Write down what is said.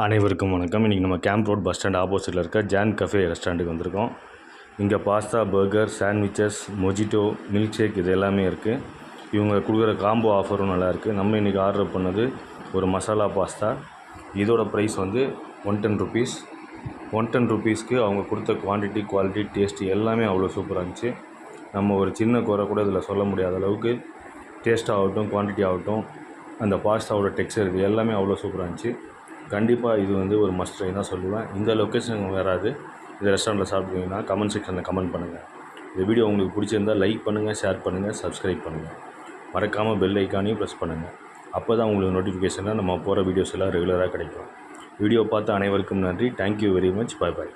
அனைவருக்கும் வணக்கம். இன்றைக்கி நம்ம கேம்ப் ரோட் பஸ் ஸ்டாண்ட் ஆப்போசிட்டில் இருக்க ஜான் கஃபே ரெஸ்டாரண்ட்டுக்கு வந்திருக்கோம். இங்கே pasta, burger, sandwiches, mojito, milkshake இது எல்லாமே இருக்குது. இவங்க கொடுக்குற காம்போ ஆஃபரும் நல்லாயிருக்கு. நம்ம இன்றைக்கி ஆர்டர் பண்ணது ஒரு மசாலா பாஸ்தா. இதோட ப்ரைஸ் வந்து 110 ருபீஸ். 110 ருபீஸ்க்கு அவங்க கொடுத்த குவான்டிட்டி, குவாலிட்டி, டேஸ்ட்டு எல்லாமே அவ்வளோ சூப்பராக இருந்துச்சு. நம்ம ஒரு சின்ன குறை கூட இதில் சொல்ல முடியாத அளவுக்கு டேஸ்ட் ஆகட்டும், குவான்டிட்டி ஆகட்டும், அந்த பாஸ்தாவோட டெக்ஸ்சர் இது எல்லாமே அவ்வளோ சூப்பராக இருந்துச்சு. கண்டிப்பாக இது வந்து ஒரு மஸ்ட் ட்ரை தான் சொல்லுவேன். இந்த லொக்கேஷன் வராது, இந்த ரெஸ்டாரண்ட்டில் சாப்பிடுவீங்கன்னா கமெண்ட் செக்ஷனில் கமெண்ட் பண்ணுங்கள். இந்த வீடியோ உங்களுக்கு பிடிச்சிருந்தால் லைக் பண்ணுங்கள், ஷேர் பண்ணுங்கள், சப்ஸ்கிரைப் பண்ணுங்கள். மறக்காமல் பெல் ஐக்கானையும் ப்ரெஸ் பண்ணுங்கள். அப்போ தான் உங்களுக்கு நோட்டிஃபிகேஷனாக நம்ம போகிற வீடியோஸ் எல்லாம் ரெகுலராக கிடைக்கும். வீடியோ பார்த்து அனைவருக்கும் நன்றி. Thank you very much. பாய் பாய்.